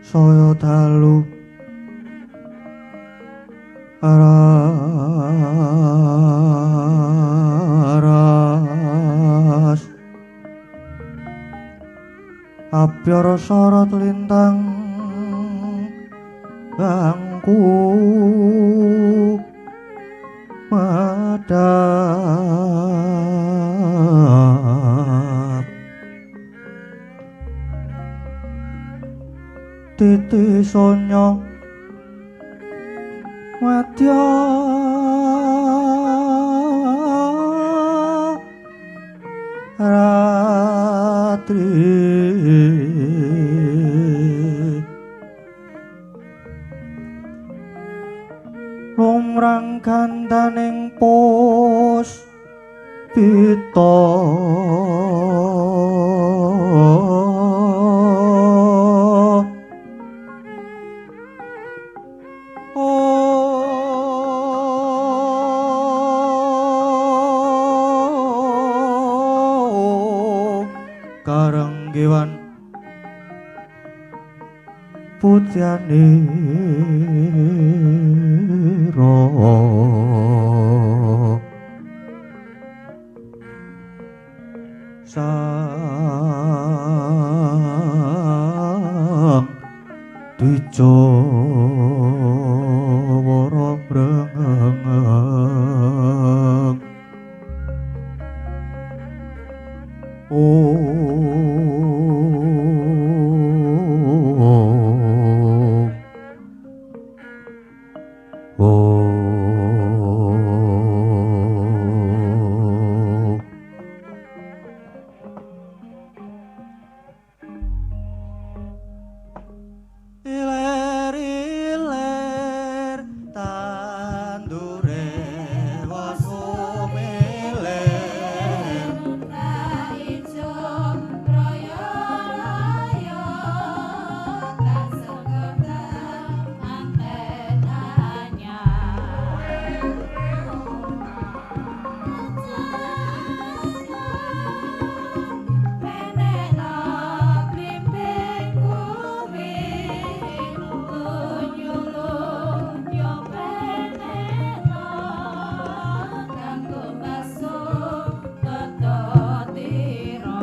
saya dalu aras apyara sorot lintang bangku madap titi sonya wadya ratri lumrang gandaning pos pita karenggiwan putyanira sang dijawara brengeng iler-iler tandure wasumiler ijo royo-royo tak sekedar manten anyar menekno blimbing kuwi nyulung yo menekno kanggo basuh tetotiro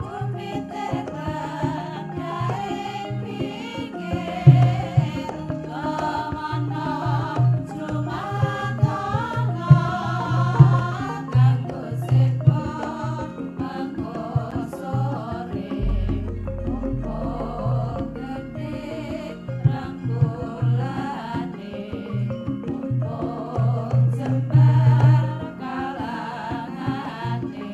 umite kandhaing pinggir kemana jumatono kanggo sepo mangko sore mumpung gede rangkulane mumpung jembar kalangane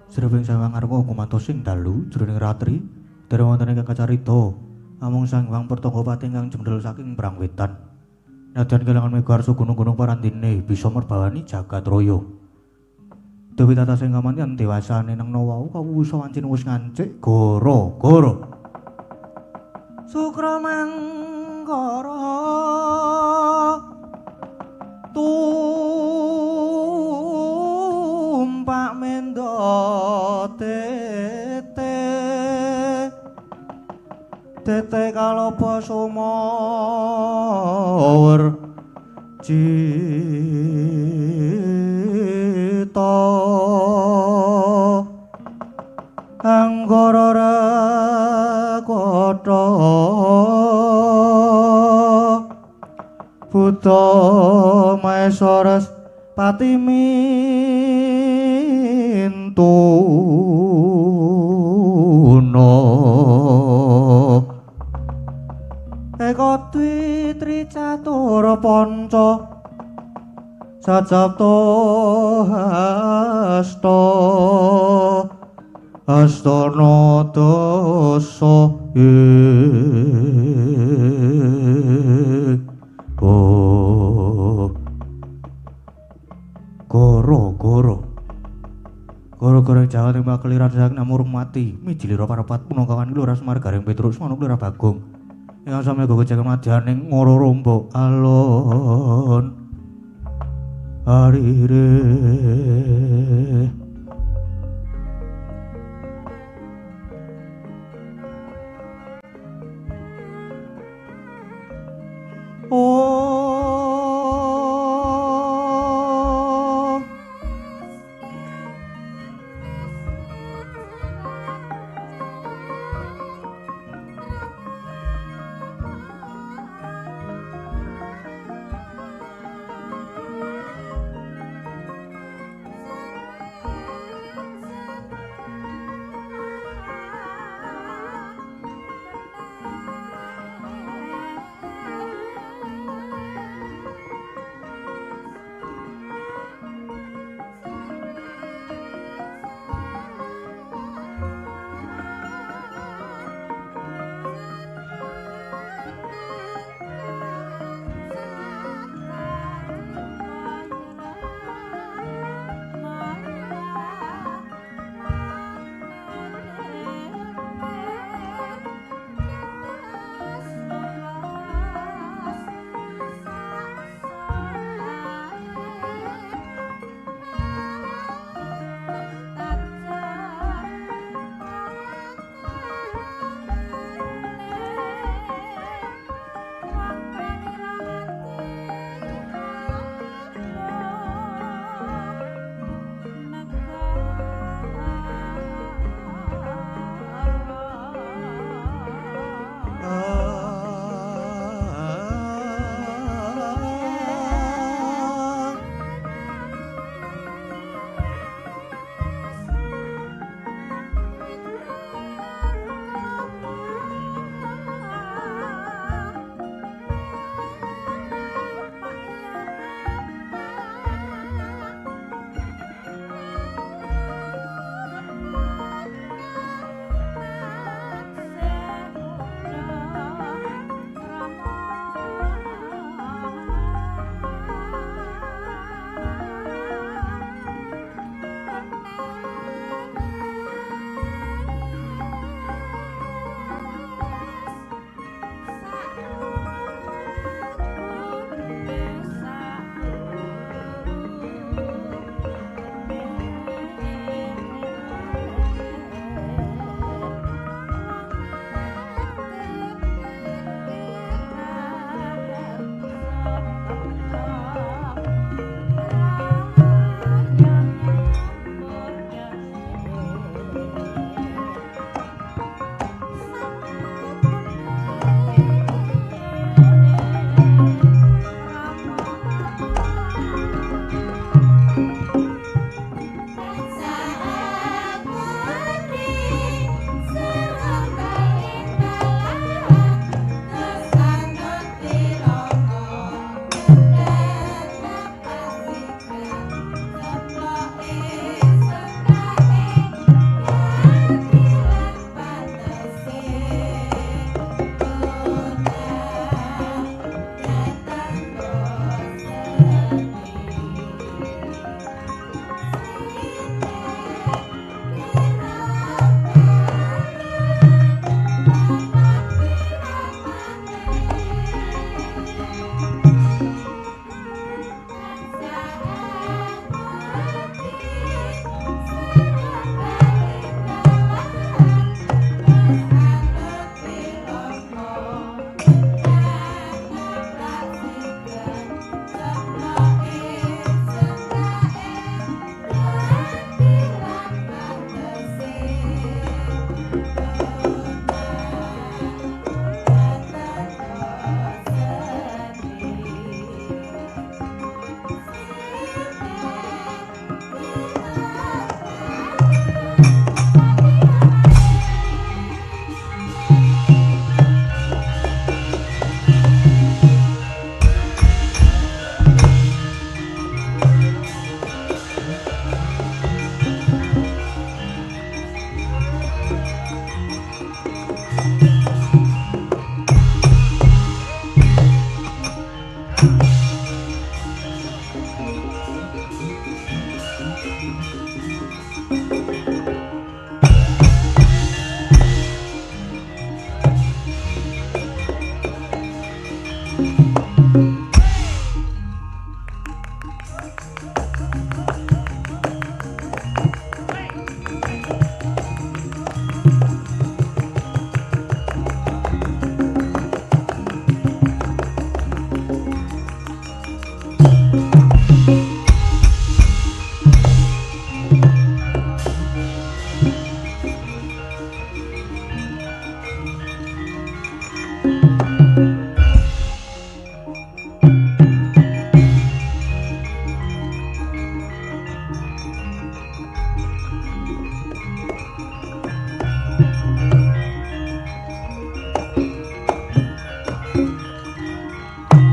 Srewing sawang ngarwa kumantos sing dalu jroning ratri dereng wonten ingkang kacarita amung Sang Hyang Pertangapati ingkang jemdel saking Brang Wetan nadyan kelangan megarsa gunung-gunung parandine bisa merbawani jagat raya Dewi tata sing kamanyan dewasane nang wau kawusa wancine wis ngancik gara-gara Sukramangkara tumpak mendo tete kalapa sumawur cita anggara rakata Buddha Mahesaras patimintuna eka dwi tricatura panca sajapta astana dasa Goreng Jawa Timur keliran saking namurung mati. Mijilira parapat punakawan Luras Margaring Petrus manuk Lurah Bagong. Ingkang sami gogo jaken madyaning ngoro rombo alon. Arire. Om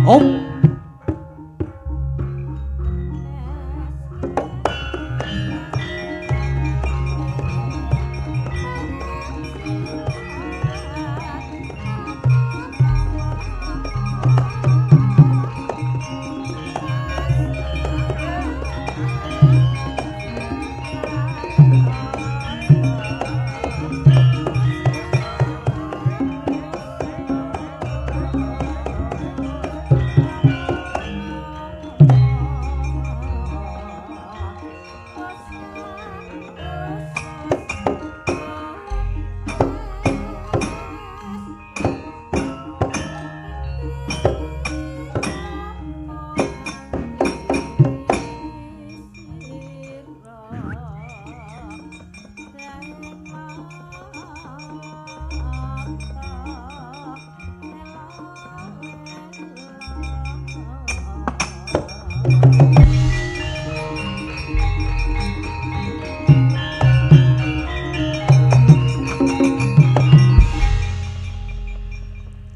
Om.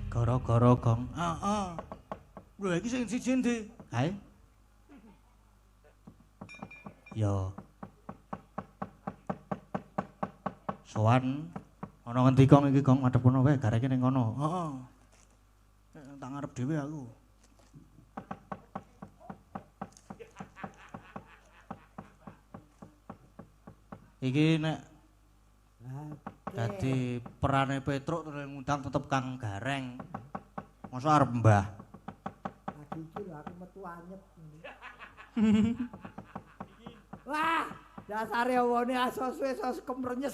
Gara-gara gong. Lho iki sing siji ndi? Hae. Ya. Sowan ana ngendi kong iki gong madhep kono wae gareke ning kono. Heeh. Tak ngarep dhewe aku. Iki nek dadi perane Petruk terus ngundang tetep Kang Gareng. Masa arep Mbah. Lagi iki lho aku metu anyep. Wah, dasare wone asos kemrenyes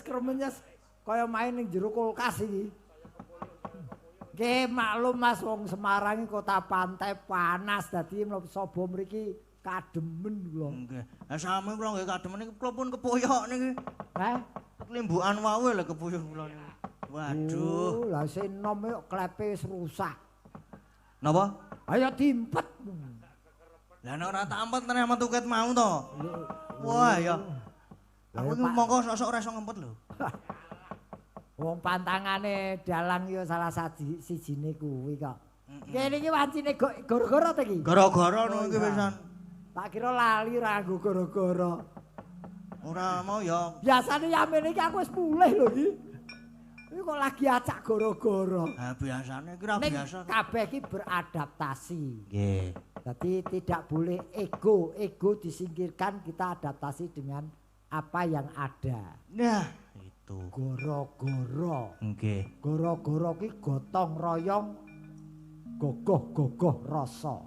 kaya main ning jero kulkas iki. Nggih maklum Mas wong Semarang iki kota pantai panas dadi sapa mriki kademen kula. Nggih. Lah sami kula nggih kademen iki kula pun kepoyok niki. Heh? Limbukan wae lho kepuyuh kula niku. Waduh. Lah senom kok klepe wis rusak. Napa? Ayo dimpet. Lah nek ora tak ampet tenan metu ket mau to. Wah ya. Aku iki mongko sok-sok ora iso ngempet lho. Wong pantangane dalang ya salah sijine kuwi kok. Kene iki wancine gara-gara ta iki? Gara-gara ngono iki pisan. Tak kira lali ra nggo gara-gara. Ora mau ya. Biasane yamen iki aku wis mulih lho iki. Iki kok lagi acak gara-gara. Ha biasane iki ra biasa. Kabeh iki beradaptasi. Nggih. Jadi tidak boleh ego disingkirkan, kita adaptasi dengan apa yang ada. Nah, itu. Goro-goro. Nggih. Goro-goro ki gotong royong gogoh-gogoh rasa.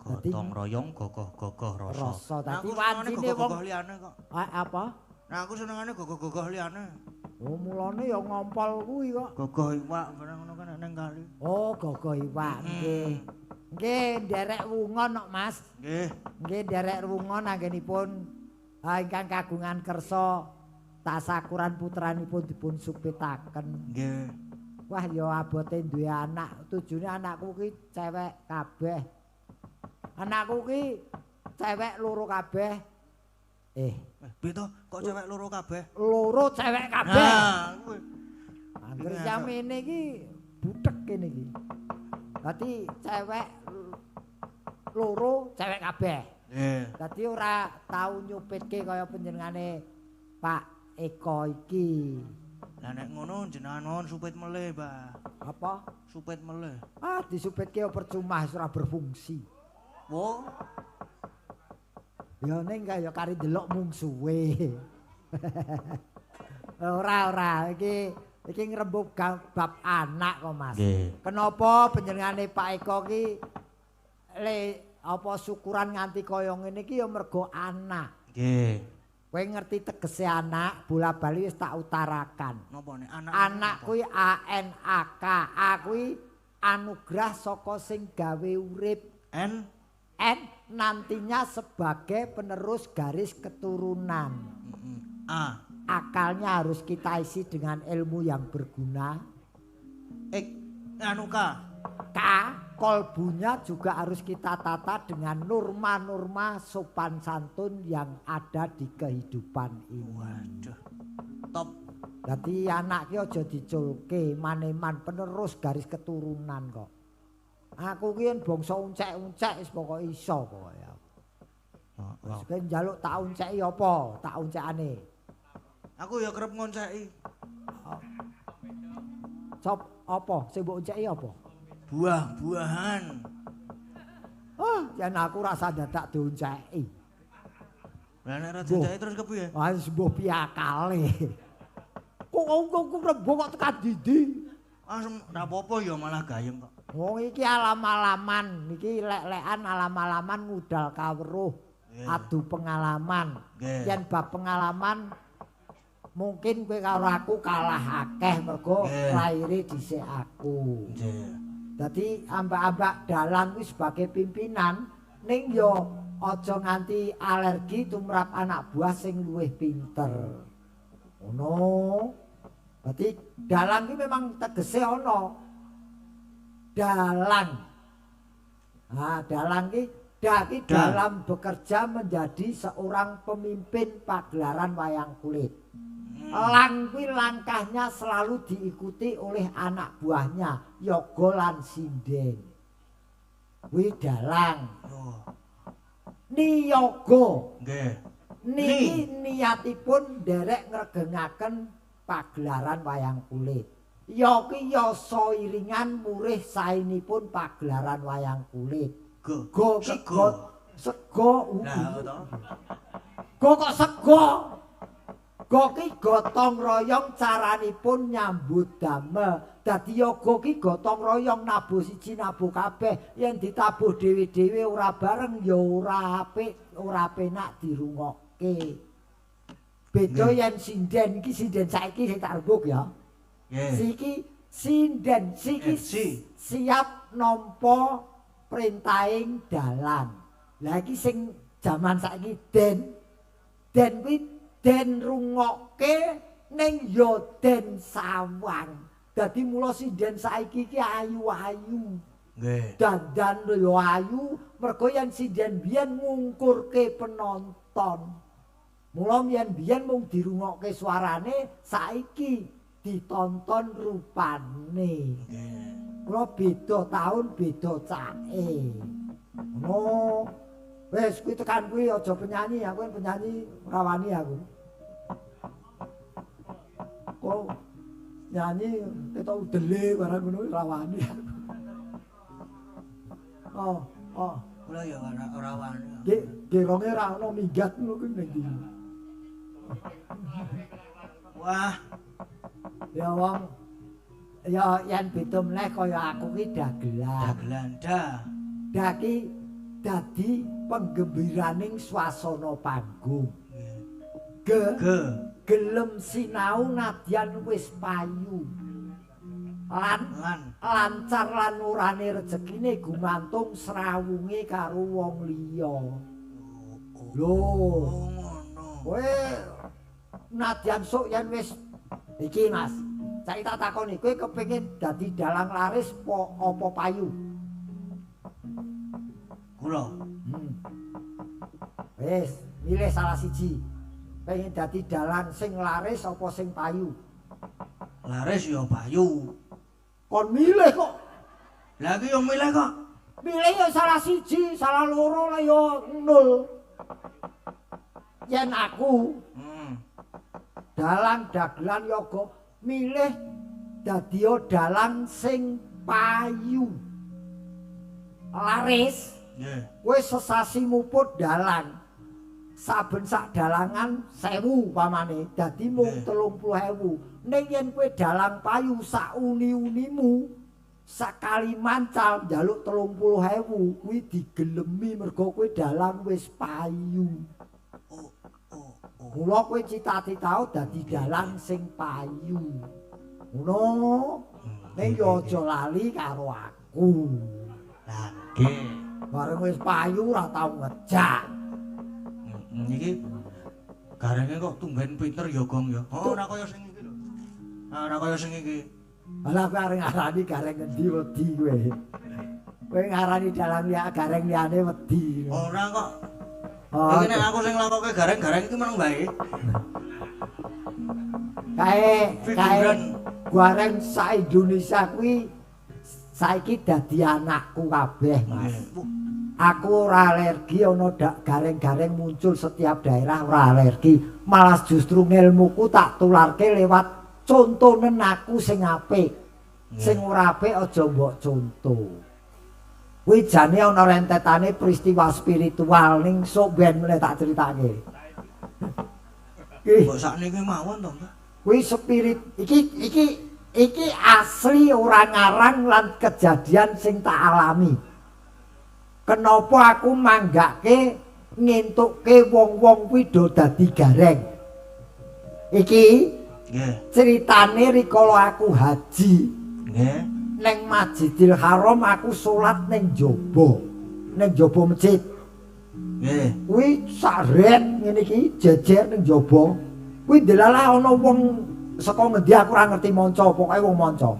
Gotong royong gogoh-gogoh rasa. Rasa dadi Aku wancine wong gogoh liyane kok. Apa? Nah aku senengane gogoh-gogoh liyane. Oh mulane ya ngompol kuwi kok. Gogoh iwak barang ngono kan ning kali. Oh gogoh iwak nggih. Nggih nderek wungon kok Mas. Nggih. Nggih nderek wungon anggenipun ingkang kagungan kersa tasakuran putranipun dipun supitaken. Nggih. Wah ya abote duwe anak, tujune anakku ki cewek kabeh. Anakku ki cewek loro kabeh. Piye to? Kok cewek loro kabeh? Loro cewek kabeh. Nah, kuwi. Angger samene iki butek kene iki. Dadi cewek loro cewek kabeh. Nggih. Dadi ora tau nyupitke kaya panjenengane Pak Eko iki. Lah nek ngono jenengan mohon supit melih, Mbah. Apa? Supit melih. Ah disupitke ya percuma ora berfungsi. Wo. Ya ning kaya kari delok mungsuhe. Ora iki ngrembug bab anak kok Mas. Nggih. Kenapa panjenengane Pak Eko ki apa syukuran nganti kaya ngene iki ya mergo anak. Nggih. Kowe ngerti tegese anak, bola-bali wis tak utarakan. Napa nek anak? Anak kuwi ANAK. A kuwi anugerah saka sing gawe urip. N Nantinya sebagai penerus garis keturunan. A. Akalnya harus kita isi dengan ilmu yang berguna. K. K. Kolbunya juga harus kita tata dengan norma-norma sopan santun yang ada di kehidupan ini. Waduh. Top. Jadi anak ki aja diculke maneman penerus garis keturunan kok. Aku ki yen bangsa uncek-uncek wis pokoke iso pokoke. Wis kowe njaluk tak unceki apa? Tak uncekane. Aku ya kerep ngonceki. Sop apa? Sing mbok unceki apa? Buah-buahan. Oh, yen aku rasa dadak diunceki. Lah nek ra diceki terus kepiye? Ah wis mbok piakale. Kok rebo kok tekan didi? Asem ra apa-apa ya malah gayeng kok. Wong iki alam-alaman, iki lek-lekan alam-alaman ngudal kawruh, adu pengalaman. Yen bab pengalaman mungkin kowe karo aku kalah akeh mergo laire dhisik aku. Dadi ambak-ambak dalan kuwi sebagai pimpinan ning yo aja nganti alergi tumrap anak buah sing luwih pinter. Ngono. Dadi dalang ki memang tegese ana. Dalang. Nah, dalang ki dalam bekerja menjadi seorang pemimpin pagelaran wayang kulit. Lang kuwi langkahnya selalu diikuti oleh anak buahnya, Yoga lan Sinden. Kuwi dalang. Niyaga. Nggih. Niki niatipun nderek ngregengaken pagelaran wayang kulit. Ya ki yasa iringan murih saenipun pagelaran wayang kulit. Go sego. Go kok sego. Go ki gotong royong caranipun nyambut damel. Dadi yoga ki gotong royong nabuh siji nabuh kabeh. Yen ditabuh dhewe-dhewe ora bareng ya ora apik, ora penak dirungokke. Beda yen sinden iki sinden saiki sing tak rembug ya. Siki sinden siki siap nampa perintahing dalan. Lah iki sing jaman saiki den kuwi den rungokke ning ya den sawang. Dadi mula sinden saiki iki ayu-ayu. Nggih. Dandan yo ayu mergo yen sinden biyen ngungkurke penonton. Mula yen biyen mung dirungokke suarane, saiki ditonton rupane. Kula beda taun beda cake. Ngono. Wes kuwi tekan kuwi aja penyanyi, aku kan penyanyi rawani aku. Kok nyanyi ketok udele barang ngono rawani. Oh. Kula ya ora wani. Geronge ra ono minggat ngono kuwi ning ndi. Wah, ya wong ya yen beda meneh kaya aku ki dagelan. Daki dadi penggembiraning swasana panggung. Gelem sinau nadyan wis payu. Lan lancar lan urane rezekine gumantung srawunge karo wong liya. Lho, kowe nadyan sok yen wis iki Mas. Saiki tak takoni kowe kepengin dadi dalang laris apa payu? Kula. Wis, milih salah siji. Pengen dadi dalang sing laris apa sing payu? Laris ya payu. Kon milih kok. Lah iki yo milih kok. Milih ya salah siji, salah loro lah ya nol. Yen aku dalang dagelan yoga milih dadi dalang sing payu. Laris. Nggih. Kowe sesasi muput dalang. Saben sak dalangan 1000 pamane dadi mung 30.000. Ning yen kowe dalang payu sak uni-unimu sakali mancal njaluk 30.000 kuwi digelemi mergo kowe dalang wis payu. Mula kowe cita-citao dadi dalang sing payu. Ngono. Ning yo aja lali karo aku. Lah nggih. Bareng wis payu ora tau ngejak. Iki garenge kok tumben pinter ya Gong ya. Oh ora kaya sing iki lho. Ora kaya sing iki. Alah kowe areng ngarani gareng endi wedi kowe. Kowe ngarani dalang liya gareng liyane wedi. Ora kok. Oh, iki nek aku sing nglakokke gareng-gareng iki meneng bae. Kae gareng sa Indonesia kuwi saiki dadi anakku kabeh, Mas. Aku ora alergi ana gareng-gareng muncul setiap daerah ora alergi, malah justru ngilmuku tak tularke lewat contonen aku sing apik. Sing ora apik aja mbok conto. Kuwi jane ana rentetane peristiwa spiritual ning sok ben mulai tak critake. Kok sakniki mawon to, Mbak? Kuwi spirit iki asli ora ngarang lan kejadian sing tak alami. Kenapa aku manggake ngentukke wong-wong kuwi do dadi gareng. Iki Nggih. Ceritane rikala aku haji. Nggih. Ning Masjidil Haram aku salat ning jaba masjid. Nggih. Kuwi saret ngene iki jejer ning jaba. Kuwi delalah ana wong saka ngendi aku ora ngerti maca, pokoke wong maca.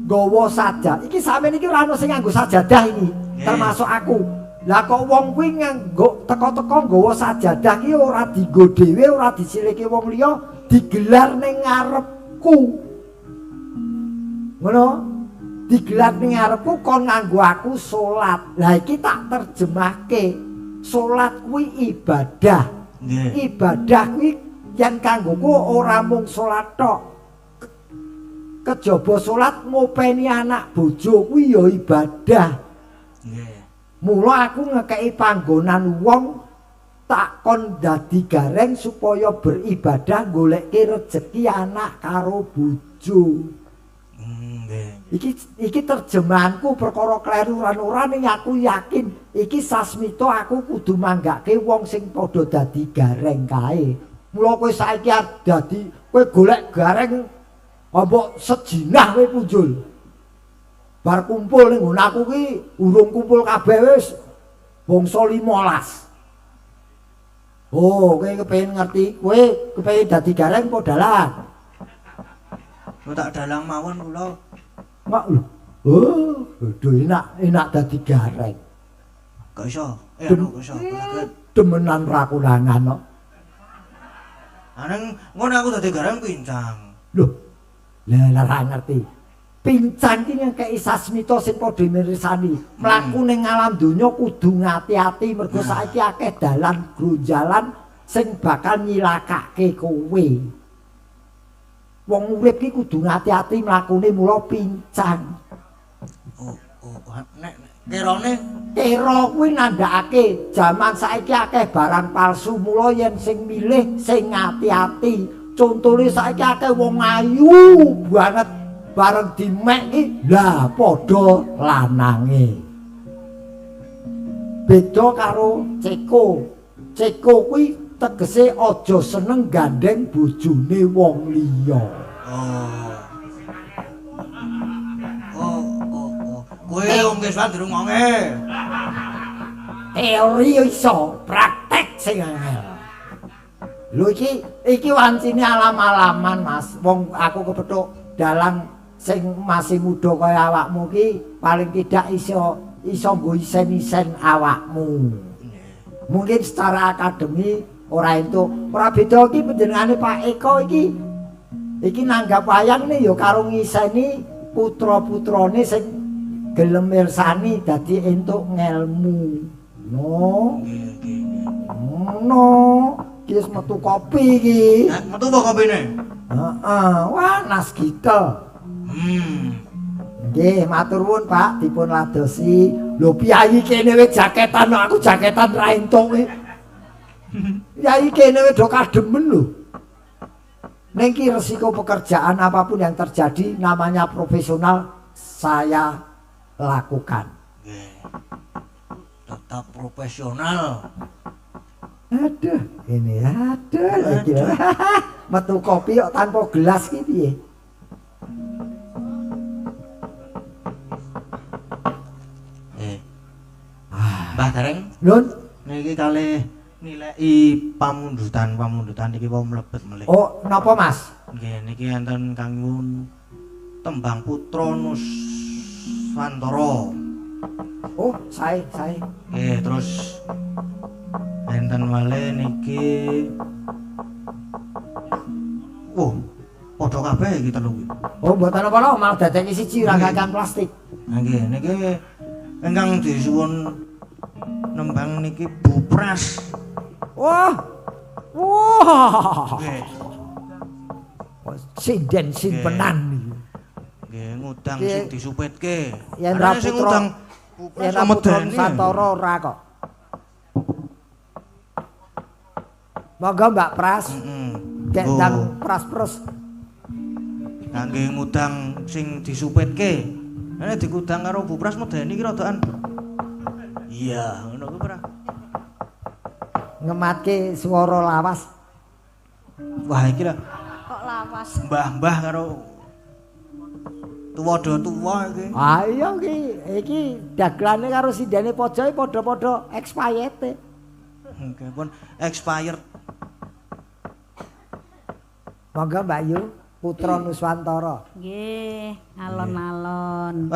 Nggawa sajadah. Iki sampeyan iki ora ana sing nganggo sajadah iki, termasuk aku. Lah kok wong kuwi nganggo teko-teko nggawa sajadah iki ora dienggo dhewe, ora disilike wong liya, digelar ning ngarepku. Ngono? Digelar ning ngarepku kon nganggo aku salat. Lah iki tak terjemahke. Salat kuwi ibadah. Nggih. Ibadah kuwi yen kanggoku ora mung salat tok. Kejaba salat ngopeni anak bojo kuwi ya ibadah. Nggih. Mula aku ngekeki panggonan wong tak kon dadi gareng supaya beribadah goleki rejeki anak karo bojo. Nggih. Iki terjemahanku perkara kleru ora ning aku yakin iki sasmita aku kudu manggake wong sing padha dadi gareng kae. Mula kowe saiki dadi kowe golek gareng apa sejinah kowe punjul. Bar kumpul ning nggon aku ki urung kumpul kabeh wis bangsa 15. Oh, kowe kepengin ngerti, kowe kepengin dadi gareng apa dalang? Kok tak dalang mawon kula. Mak lho. Oh, enak dadi gareng. Gak iso. Anu gak iso. Demenan ra kurangan kok. Aneng ngono aku dadi gareng pincang. Lho. Lah ora ngerti. Pincang ki ngekeki sasmita sing padha mirsani. Mlaku ning alam donya kudu ngati-ati mergo saiki akeh dalan gronjalan sing bakal nyilakake kowe. Wong urip ki kudu ngati-ati mlakune mula pincang. Nek kerone Kira kuwi nandhakake jaman saiki akeh barang palsu mula yen sing milih sing ngati-ati. Contone saiki akeh wong ayu banget bareng dimek ki lah padha lanange. Beda karo Ceko. Ceko kuwi tegese aja seneng gandeng bojone wong liya. Kowe wong Islam dirungokke. Teori iso, praktek sing angel. Lho iki wancine alam-alaman Mas. Wong aku kepethuk dalang sing masih muda kaya awakmu ki paling tidak iso nggo isen-isen awakmu. Mungkin secara akademi ora entuk. Ora beda iki panjenengane Pak Eko iki nanggap wayang ne ya karo ngiseni putra-putrane sing gelem mirsani dadi entuk ngelmu. No. No. Ki wis metu kopi iki. Metu apa kopine? Heeh, wah nas kita. Nggih, matur nuwun Pak, dipun ladosi. Lho piyayi kene wis jaketan, aku jaketan ra entuk iki. Piyayi kene wis do kademen lho. Ning ki resiko pekerjaan apapun yang terjadi namanya profesional saya lakukan. Nggih. Tetap profesional. Aduh, ini lagi. Metu kopi kok tanpa gelas ki piye? Mbah Dereng, Nun, niki kalih nilai pamundutan iki wau mlebet melih. oh napa Mas? Nggih, niki enten kanggo tembang Putra Nuswantara. Oh, sae. Nggih, terus enten malih niki padha kabeh iki telu iki. Oh, mboten apa-apa malah dadeni siji ora kakan plastik. Nah nggih niki ingkang disuwun nembang niki Bupras. Wah. Wah. Nggih. Sinden simpenan iki. Nggih ngudang sing disupetke. Yen Arane ra sing putra ngudang Bupras yen ra putra Nusantara ora kok. Monggo Mbak Pras. Heeh. Kek ndang pras-pres. Kangge ngudang sing disupetke. Nek dikudang karo Bupras medeni ki rodaan. Iya, ngono ku ora. Ngematke swara lawas. Wah iki lah Kok lawas. mbah-mbah karo tuwa-tuwa iki. Ah iya iki dagelane karo sindene pojoke padha-padha expired. Nggih pun expired. Monggo Mbak Yu, putra Nuswantara. Nggih, alon-alon.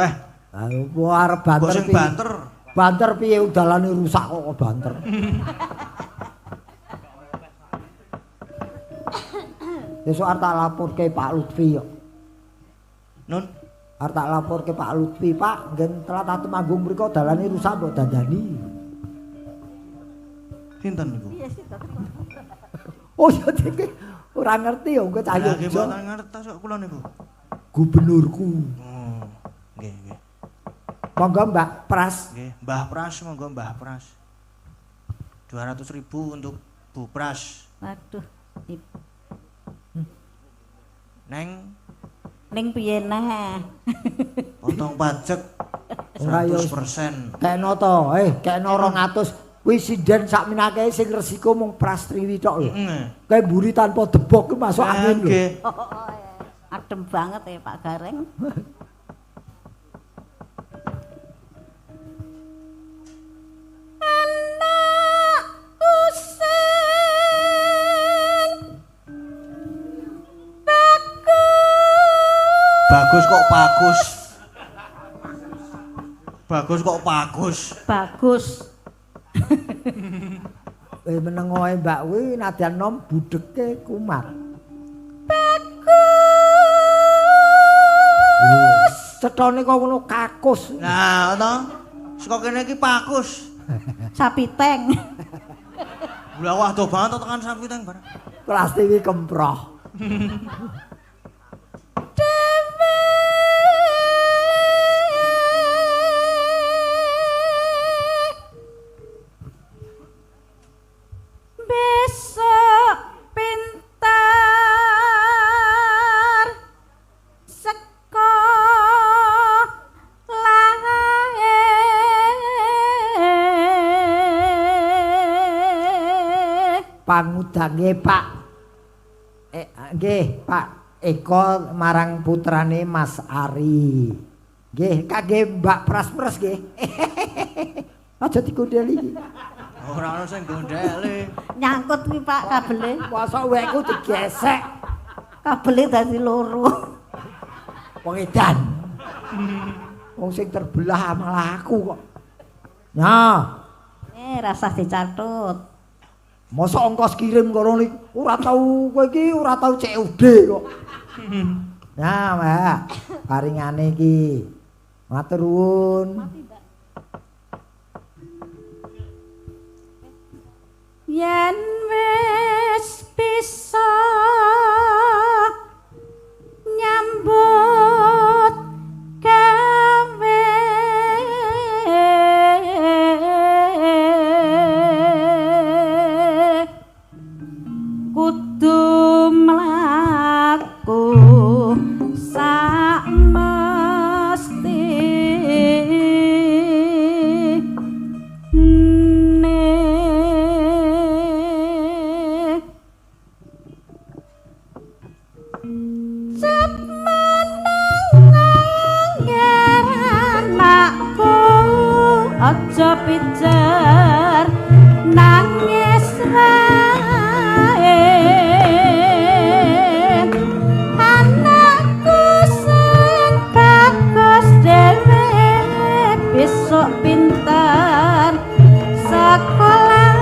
Ayo arep banter Kok sing piye? banter. Banter piye udalane rusak kok banter. Besok arep tak laporke Pak Lutfi yo. Nun, Arep tak laporke Pak Lutfi, Pak, nggen telat atu manggung mriku dalane rusak mbok dandani. sinten niku? Iya sih, Dok. Oh ya iki ora ngerti yo engko cah Lah nggih Yogya. mboten ngertos kok kula niku. Gubernurku. Oh, nggih nggih. Monggo Mbak Pras. Nggih, Mbah Pras monggo Mbah Pras. 200.000 untuk Bu Pras. Waduh. Neng Piye neh? potong pajak Ora yo 100%. kekno to, kekno 200. Kuwi sinden sakminake sing resiko mung Pras Triwi tok lho. Heeh. Kae mburi tanpa debok ki masuk angin lho. Nggih. Adem banget ya Pak Gareng. Anakku sing Bagus kok bagus. Bagus kok bagus. bagus. Meneng wae Mbak kuwi nadyan nom budheke kumat. Cethone kok ngono kakus. Nah, to. Saka kene iki pakus. Sapi teng. Lah wah do banget tekan sapi teng bareng. Pras TV kemproh. Besok pintar sekolah. Pangudange Pak nggih Pak Eko marang putrane Mas Ari. Nggih, kangge Mbak Pras-pras nggih. Aja dikondeli iki. Ora ono sing gondhele. Nyangkut kuwi Pak kabele. Mosok wekku digesek Kabele dadi loro. pengedan. Wong sing terbelah malah aku kok. Nah, Rasah dicatut. mosok ongkos kirim kono niku ora tau kowe iki ora tau COD kok. Nah, Mbak, paringane iki. Matur nuwun. Yen wis bisa nyambut gawe kudu mlaku sak mesti aja pijar nangis wae anakku sing bagus dhewe besok pintar sekolah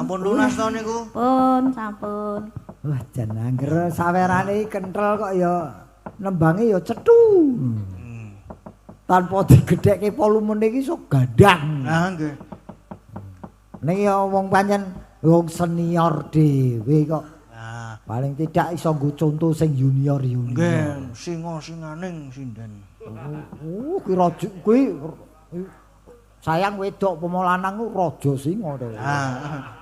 Sampun lunas to niku? Sampun. Wah, jan angger sawerane kenthel kok ya nembange ya cethu. Tanpa digedhekke volumene iki iso gandang. Ah nggih. Ning ya wong pancen wong senior dhewe kok. Ah, Paling tidak iso nggo conto sing junior-junior. nggih, singa-singaning sinden. Kuwi raja kuwi sayang wedok pomo lanang ku raja singa to. Ah.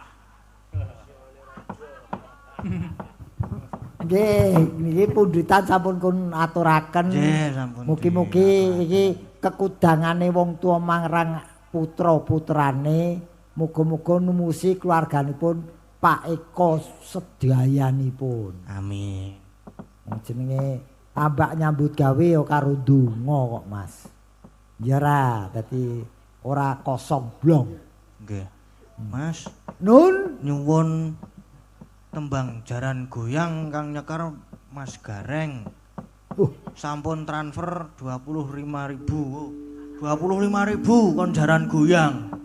Nggih, niki pundhitan sampun kun aturaken. Nggih, sampun. Mugi-mugi iki kekudangane wong tuwa mangrang putra-putrane muga-muga numusi keluarganipun Pak Eko sedayanipun. Amin. Jenenge tambak nyambut gawe ya karo donga kok, Mas. Ya ra, dadi ora kosong blong. Nggih. Mas, Nun, nyuwun tembang jaran goyang kang nyekar Mas Gareng. Sampun transfer 25.000. 25.000 kon jaran goyang.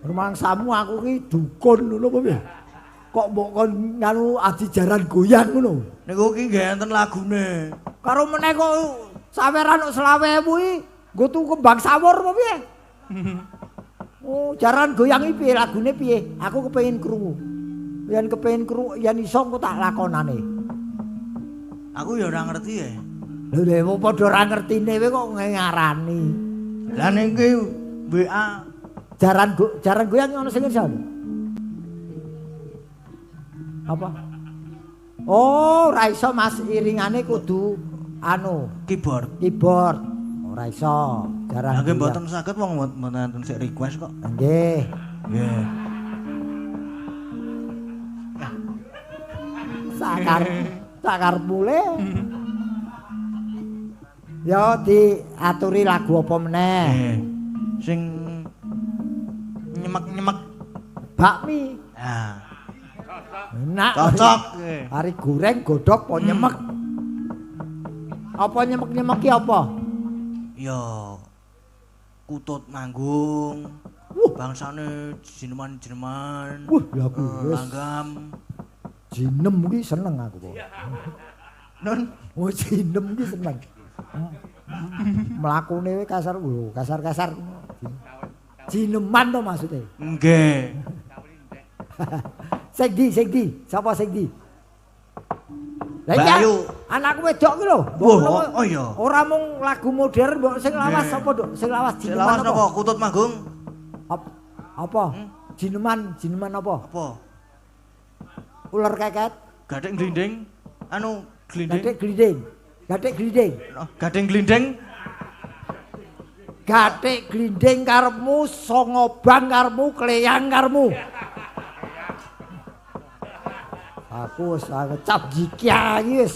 rumangsamu aku ki dukun ngono apa piye? Kok mbok kon nganu adi jaran goyang ngono. Niku ki nggih enten lagune. Karo meneh kok saweran kok 20.000 iki nggo tuku kembang sawur apa piye? Oh, jaran goyang iki piye lagune piye? Aku kepengin krungu. Yen kepengin krungu yen iso engko tak lakonane. Aku ya ora ngerti ya. Lho lho padha ora ngertine kowe kok ngarani. Lah niki WA Jaran goyang ono sing ngersani. Apa? Oh, ora iso Mas iringane kudu anu, keyboard. keyboard. Ora iso. Jaran. Nggih mboten saged wong mboten sik request kok. Nggih. Nggih. Sakar mule. Yo diaturi lagu apa meneh? Nggih. Sing nyemek-nyemek Bakmi. nah Enak. cocok Hari goreng godhog apa nyemek? Apa nyemek-nyemeki apa? ya kutut manggung bangsane jineman-jineman Lagu wis langgam jinem iki seneng aku kok. nun Oh jinem iki seneng. Mlakune kasar lho, kasar-kasar. Jineman to maksudnya. nggih Sing di, sapa sing di? Lah Mbak iya, Ayu. anakku wedok ki lho. Oh iya. Ora mung lagu modern mbok sing lawas sapa, Nduk? Sing lawas jineman Selawas apa? napa kutut manggung Apa? Jineman apa? apa Ular keket, gading glinding anu glinding gathek glinding. Gathek glinding. gading glinding Gathek glinding karepmu, songobang karepmu, kleyang karepmu. Aku wis ngecap jikya iki wis.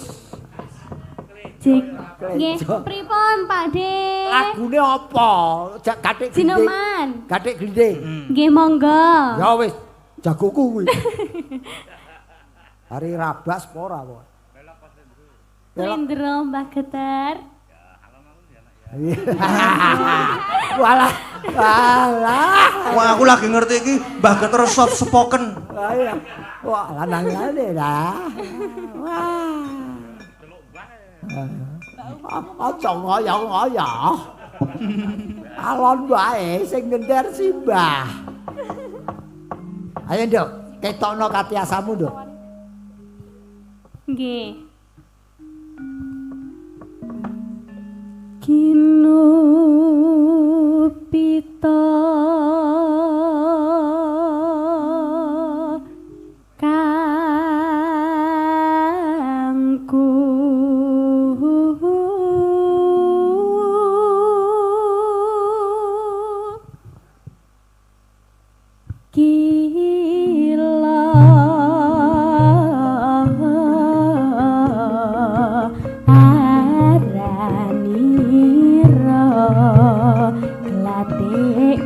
Nggih, pripun Pak De? Lagune apa? Gathek glinding. Jineman. Gathek glinding. Nggih monggo. Ya wis, jagoku kuwi. Hari rabas apa ora kok? Lendro Mbah Geter. Walah. wah aku lagi ngerti iki Mbah Geter soft spoken Iya. Wah, lanang-lanang dah. Wah. Aja ngoyo-ngoyo. Alon wae sing ngender simbah. Ayo, Nduk, ketokno katiasamu, Nduk. Nggih. Kinupita kangku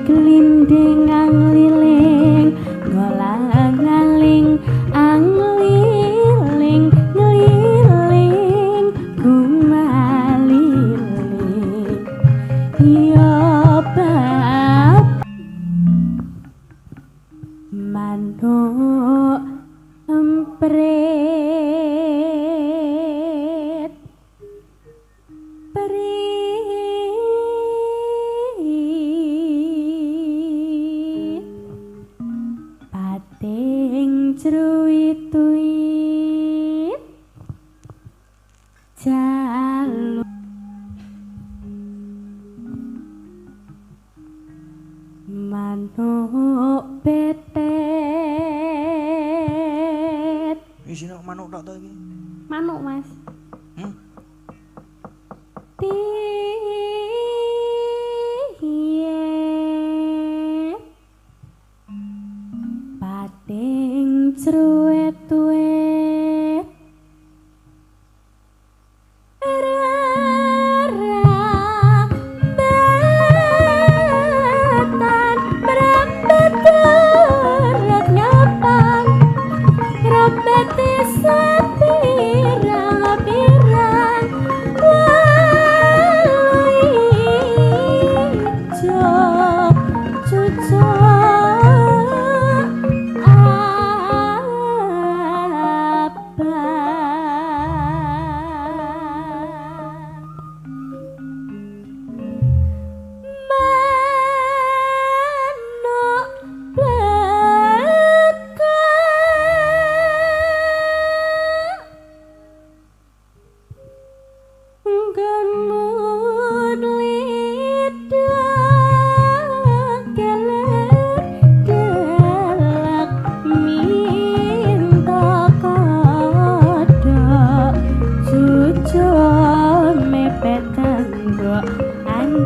glinding angliling ngolang-aling angliling ngeliling gumaliling ya bab cruwit-wit jaluk manuk betet. Isine manuk tok to iki. Manuk, Mas. Tiye pating cruwet-wet rambetan merambet berat nyapang rambeti sapirang-pirang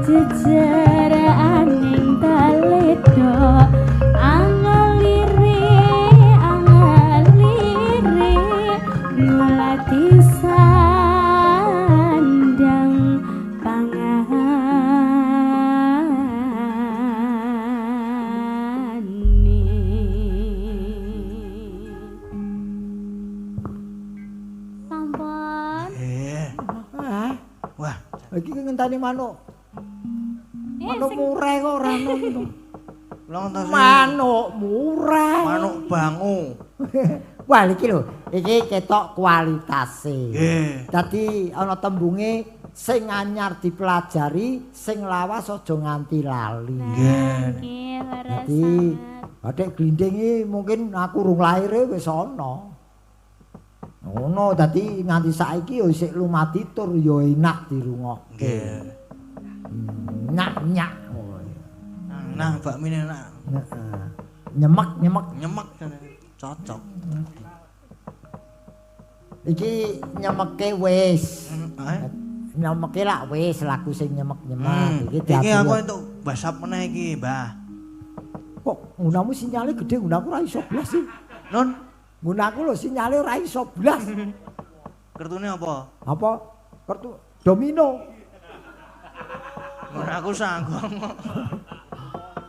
jejer aning taledo angalire mulati sandang pangani sampun Wah, iki ngenteni manuk. Manuk murai kok ora ngono. Manuk murai. Manuk bangu. Wah, iki lho, iki ketok kualitase. Nggih. Dadi ana tembunge sing anyar dipelajari, sing lawas aja nganti lali. nggih leres Dadi adek glindingi mungkin aku rung lahir wis ana. Ngono dadi nganti saiki ya isih lumati tur ya enak dirungokke. Nggih. Nyak-nyak. Nah, bakmine enak. Heeh. Nyemek. Nyemek cocok. Iki nyemeke wis. Ae. Nyemeke lak wis laku sing nyemek-nyemek. Iki aku entuk basap meneh iki, Mbah. Kok ngunamu sinyale gede, ngunaku ora iso blas sih. Nun, Ngunaku lho sinyale ora iso blas. kertune apa? Apa? Kartu domino. Mun aku sanggong.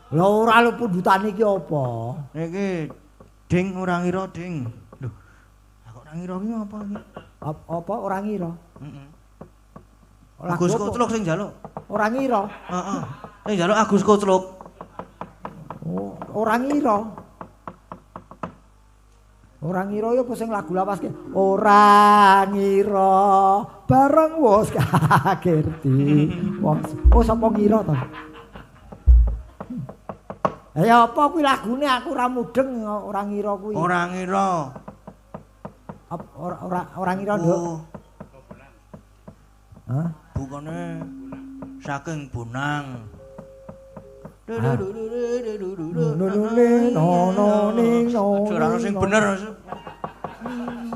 Lah ora lho pundutan iki apa? Iki ding ora ngira ding. Lho. Kok ora ngira iki apa iki? Apa ora ngira? Heeh. Lagu Agus apa? Kutluk sing njaluk. Ora ngira. Heeh. Sing njaluk Agus Kutluk. Oh, ora ngira. Ora ngira ya apa sing lagu lawaske? Ora ngira bareng wis kagerti. Oh sapa ngira to? Ya apa kuwi lagune aku ora mudeng ora ngira kuwi. Ora ngira. Ora ngira, Nduk. Hah? Bukane saking Bonang. Suara sing bener.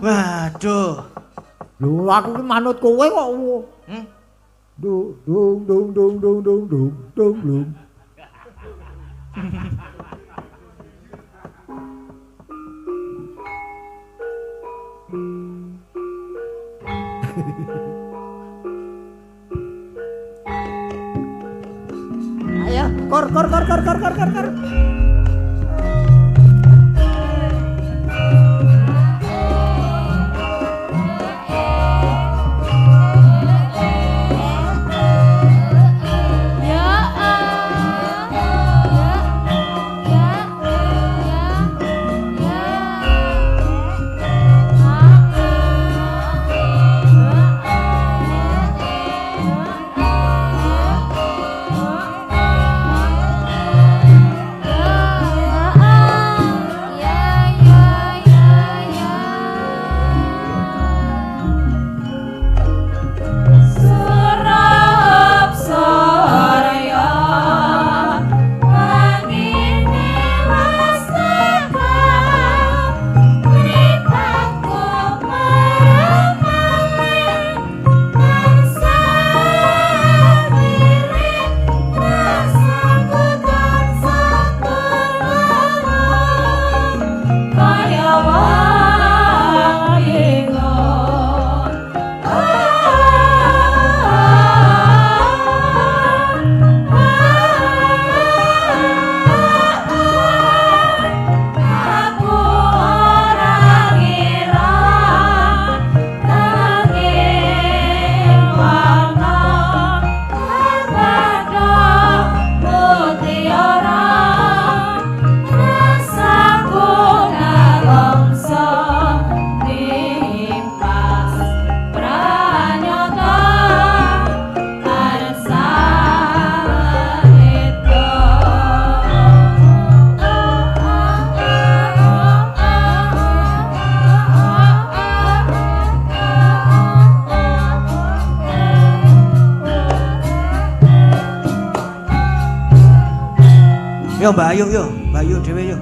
Waduh. Lho aku ki manut kowe kok. Dung dung dung dung dung dung dung dung dung. Ayo, kor. Ya Yo Mbak Ayu dhewe yo.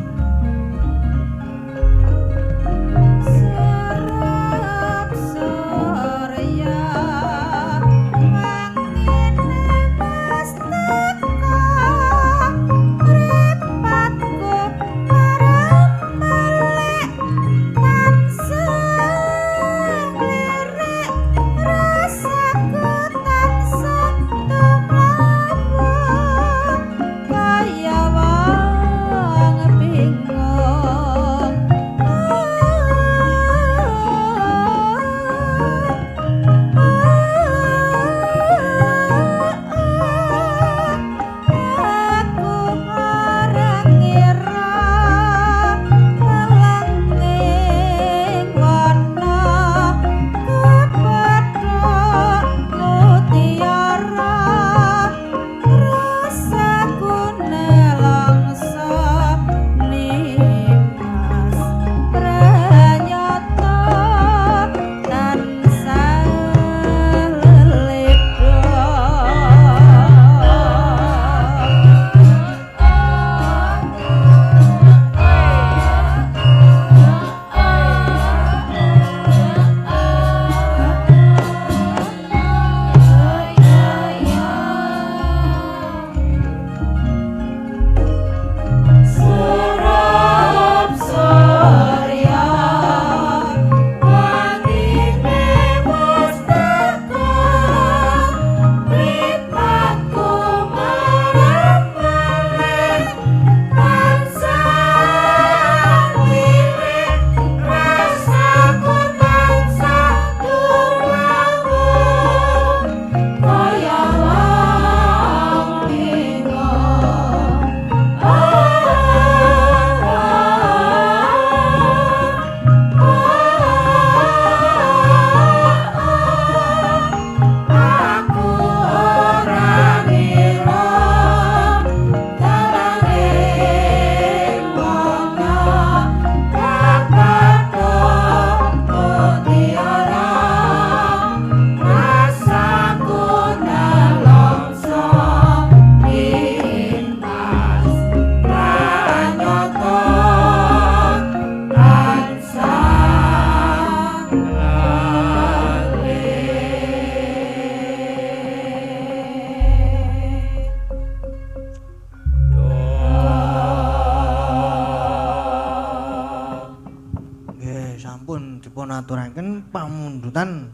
Dipunaturaken pamundutan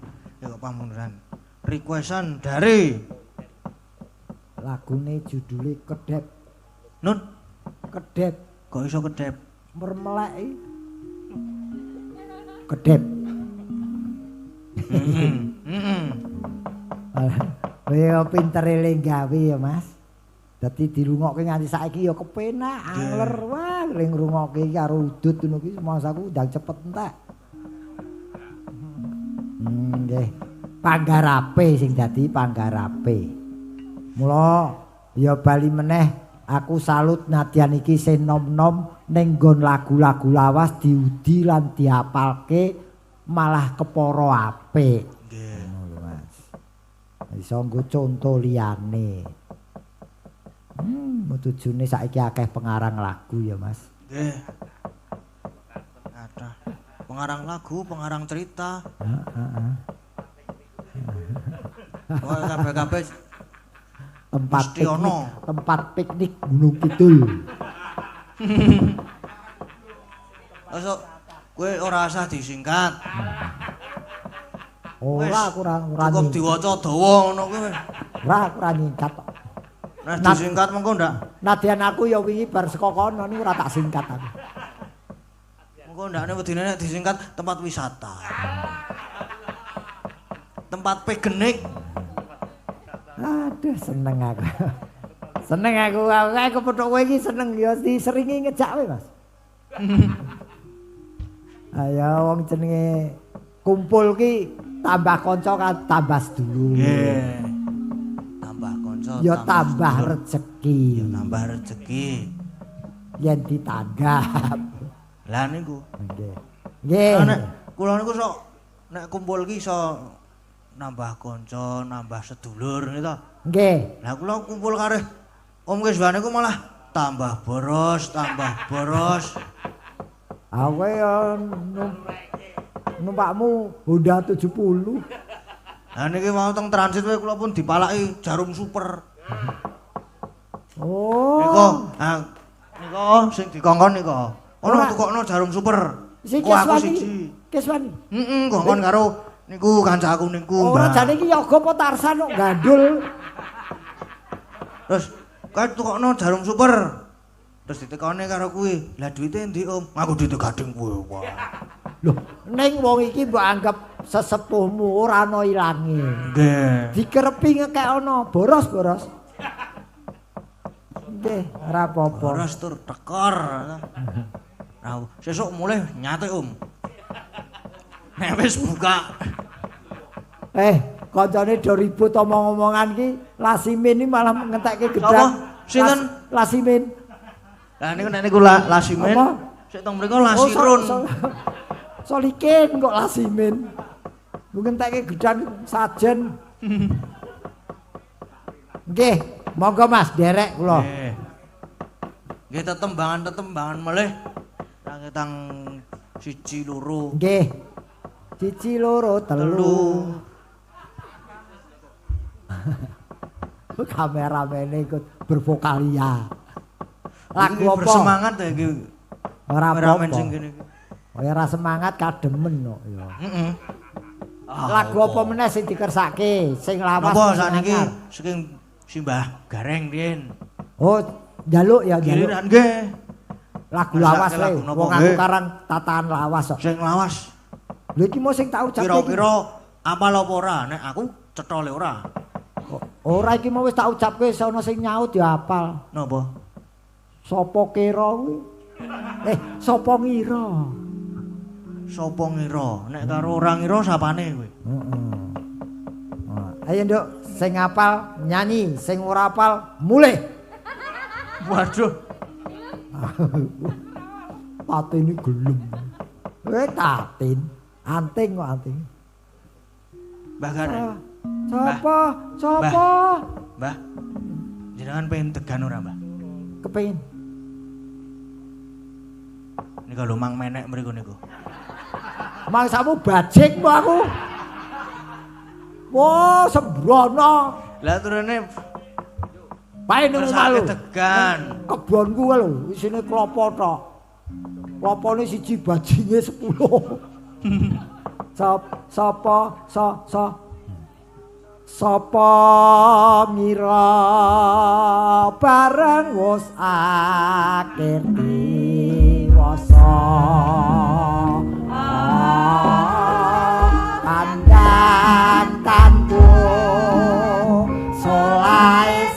requestan dari lagune judule Kedep. Nun Kedep kok iso kedep mermelek iki. Kedep. Ya pinter eling gawe ya Mas. Dadi dirungokke nganti saiki ya kepenak angler wah ring ngrungokke iki karo udut ngono ki mangsaku ndang cepet entek. Nggih. Panggarape sing dadi panggarape. Mula ya bali meneh aku salut nadyan iki sing nom-nom ning nggon lagu-lagu lawas diudi lan diapalke malah kepara apik. Nggih. Ngono lho Mas. Iso nggo conto liyane. Tujune saiki akeh pengarang lagu ya Mas. Nggih. Ada pengarang lagu, pengarang cerita. Heeh. Oh, kabeh-kabeh tempat piknik Gunung Kidul. Masuk kowe ora usah disingkat. Ora kurang cukup diwaca dawa ngono kuwi. Ora nyingkat. Nek disingkat mengko ndak. Nadyan aku ya wingi bar saka kono niku ora tak singkat aku. Mengko ndakne wedine nek disingkat tempat wisata. Tempat piknik. Aduh seneng aku. Seneng aku kepethuk kowe iki seneng ya diseringi ngejak kowe Mas. Ayo wong jenenge kumpul ki tambah kanca kan tambah sedulur. Nggih. Tambah kanca ya tambah rezeki. Ya tambah rezeki. Yen ditanggap. Lah niku. Nggih. Nggih. Nek kula niku sok nek kumpul ki iso nambah kanca, nambah sedulur gitu. Nggih. Lah kula kumpul karo Om Keswan niku malah tambah boros, tambah boros. Awe numpakmu Honda 70. Lah niki mau teng transit wae kula pun dipalaki jarum super. Oh. Niko sing dikongkon niko. Ono tukokno jarum super. Sing aku siji. Keswani. Kongkon karo niku kancaku niku, Mbak. Mbak. Ora jane iki yoga apa Tarsan kok gandul. Terus kae tukokno jarum super. Terus ditekone karo kuwi. Lah duwite endi, Om? Aku duwite gading kuwi. Wah. Loh, ning wong iki mbok anggap sesepuhmu ora ana ilange. Nggih. Dikerepi ngekekno, boros-boros. Nggih, ora apa-apa. Boros tur tekor. Nah, sesuk mulai nyate, Om. Nek wis buka. Kancane do ribut omong-omongan ki, Lasimin iki malah ngentekke gedang. Sapa? Sinten? Lasimin. Lah niku nek niku Lasimin. Apa? Sik teng mriku Lasirun. Solikin kok Lasimin. Mungkin tak gedang sajen. Nggih, monggo Mas derek kula. Nggih tetembangan melih. Tang siji loro. Nggih. Siji loro telu. Kameramene ikut bervokalia. Lagu apa? Bersemangat ya iki. Ora apa-apa. Sing kene iki. Ora semangat kademen kok ya. Heeh. Lagu apa meneh sing dikersake, sing lawas. Napa sakniki saking Simbah Gareng riyen. Oh, njaluk ya njaluk. Giliran nggih. Lagu lawas wae. Wong aku karang tatahan lawas kok. Sing lawas. Lha iki mau sing tak ucapke. Kira-kira apal apa ora? Nek aku cethole ora. Ora iki mau wis tak ucapke ana sing nyaut ya apal. Napa? Sapa kira kuwi? Sapa ngira? Sapa ngira? Nek karo ora ngira sapane kowe? Heeh. Ayo Nduk, sing apal nyanyi, sing ora apal mulih. Waduh. Patine gelem. Tatin, anting kok anting. Mbah Gareng. Sapa? Mbah. Jenengan pengen tegan ora, Mbah? Kepengin. Nika lho mang menek mriku niku. Mangsamu bajing mbok aku. Wah, sembrono. Lah turune Bae nang malu. Tegan. Kebonku lho, isine klopo tok. Klopone siji bajinge 10. Sapa ngira bareng wis akhir diwasa. Kandang tandu solai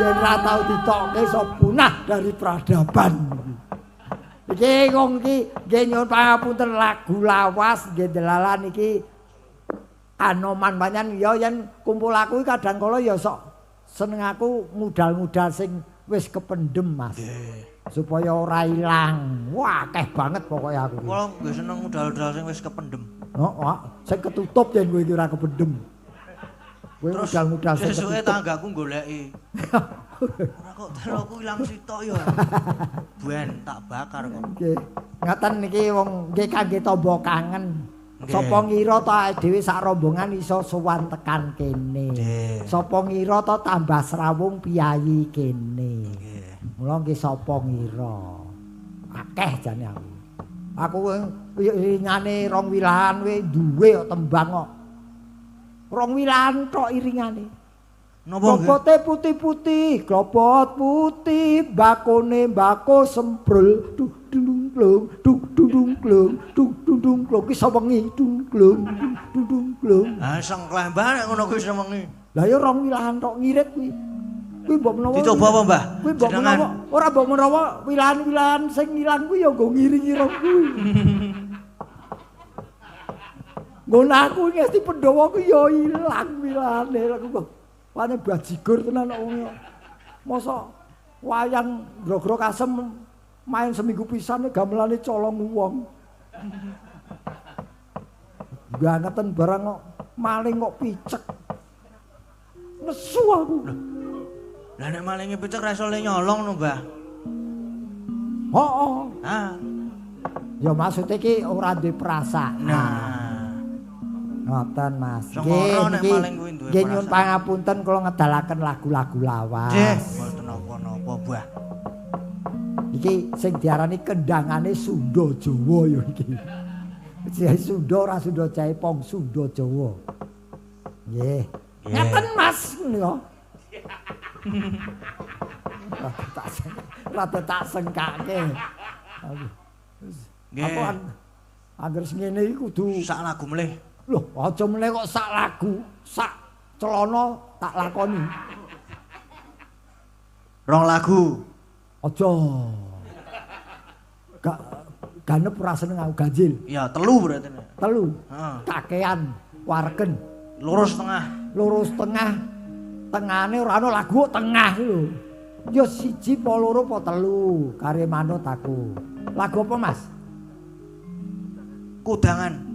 yen ra tau ditokke iso punah dari peradaban. Iki wong iki nggih nyuwun pangapunten lagu lawas nggih delalan iki Anoman panjenengan ya yen kumpul aku kadang kala ya sok seneng aku ngudal-ngudal sing wis kependem Mas. Supaya ora ilang. Wah, akeh banget pokoknya aku. Kula nggih seneng ngudal-udal sing wis kependem. Heeh, sing ketutup yen kowe iki ora kependem. Kowe ngudal-ngudal sing ketutup. Sesuke tanggaku goleki. Ora kok teloku ilang sitok ya. Ben tak bakar kok. Nggih. Ngaten niki wong nggih kangge tamba kangen. Sapa ngira to awake dhewe sak rombongan iso sowan tekan kene. Sapa ngira to tambah srawung piyayi kene. Mula nggih sapa ngira. Akeh jane aku. Aku iringane rong wilahan we duwe kok tembang kok. Rong wilahan tok iringane. Napa nggih? Klopote putih-putih, klopot putih, bakone bako semprul, dung klung, dung klung, dung klung, ki sewengi dung klung, dung klung. Ah sengklembah nek ngono kuwi sewengi. Lah ya rong wilahan tok ngirit kuwi. Kuwi mbok menawa. Dicoba apa, Mbah? Kuwi mbok menawa ora mbok menawa wilahan-wilahan sing ilang kuwi ya nggo ngiringi rong kuwi. Ngono aku ngesti Pandhawa ku ya ilang wilane aku. Panen bajigur tenan wong. Mosok wayang Grogro Kasem main seminggu pisan gamelane colong wong. Bangetan barang kok maling kok picek. Nesu aku. Lah nek malinge picek ra iso nyolong no, Mbah. Heeh. Ah. Ya maksud iki ora duwe perasaan. Nah. Ngoten Mas. Semana nek maling kuwi duwe nggih nyuwun pangapunten kula ngedalaken lagu-lagu lawas. Nggih, mboten napa-napa, Mbah. Iki sing diarani kendangane Sunda Jawa ya iki. Jae Sunda ora Sunda Jaipong, Sunda Jawa. Nggih. Ngaten Mas ngono ya. Rada tak sengkake. Nggih. Apa anggere ngene iki kudu Sak lagu melih. Loh, aja meneh kok sak lagu, sak celana tak lakoni. Rong lagu. Aja. Gak ganep ora seneng aku ganjil. Ya, 3 berarti. 3. Heeh. Kakean warken. Lurus tengah. Lurus tengah. Tengahane ora ana lagu kok tengah lho. Ya 1 apa 2 apa 3 kare manut aku. Lagu apa, Mas? Kudangan.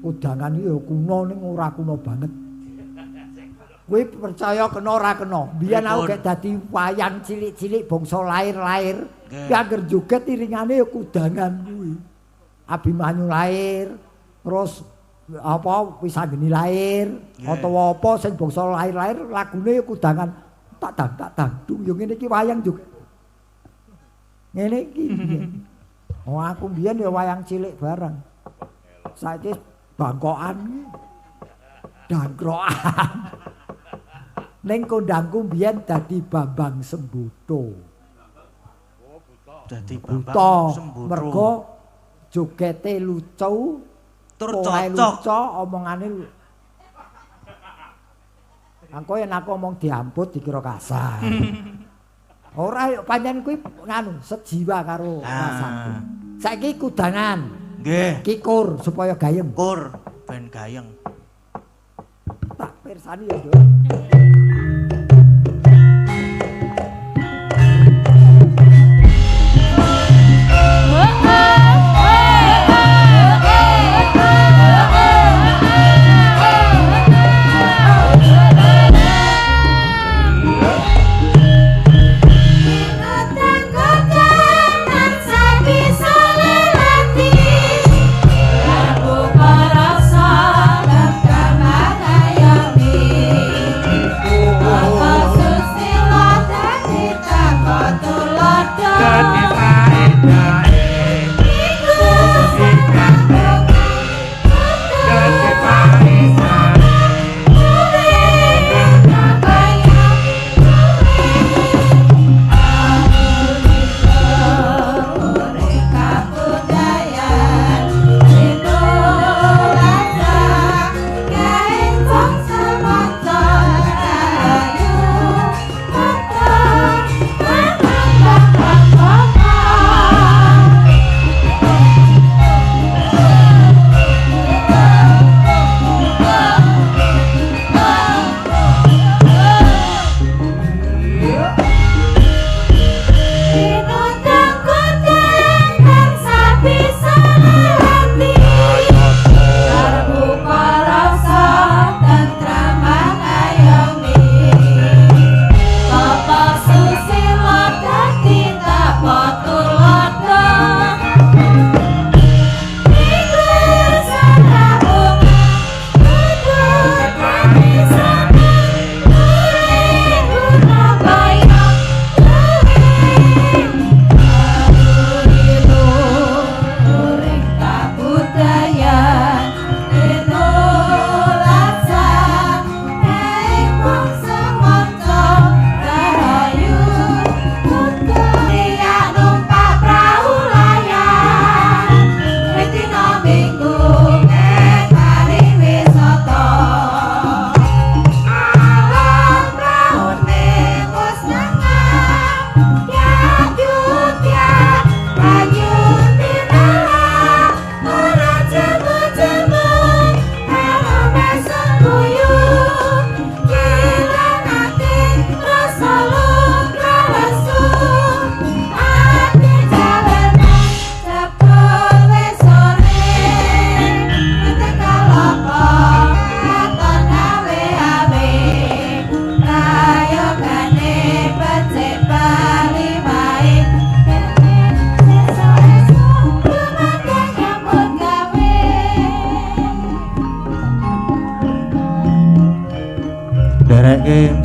Udangan iki ya kuno ning ora kuno banget. Kowe percaya kena ora kena. Biyen aku gek dadi wayang cilik-cilik bangsa lair-lair. Ki anggere joget iringane ya kudangan kuwi. Abimanyu lair, terus apa Wisanggeni lair, utawa apa sing bangsa lair-lair lagune ya kudangan. Tak dang yo ngene iki wayang joget. Ngene iki. Oh aku biyen ya wayang cilik bareng. Saiki bangkokan dangkrokan. Ning kondangku biyen dadi Bambang Semboto. Dadi Bambang Bambang Semboto. Mergo jogete lucu, tur poe cocok. lucu, omongane Angko yen aku omong diamput dikira kasar. Ora yo pancen kuwi nganu sejiwa karo rasaku. Saiki kudangan. Nggih. Kikur supaya gayeng. Kur ben gayeng. Tak pirsani ya, Dok. Oh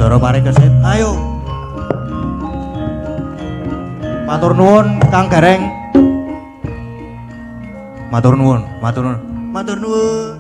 Ndara pare kesit. Ayo. Matur nuwun Kang Gareng. Matur nuwun, matur nuwun. Matur nuwun.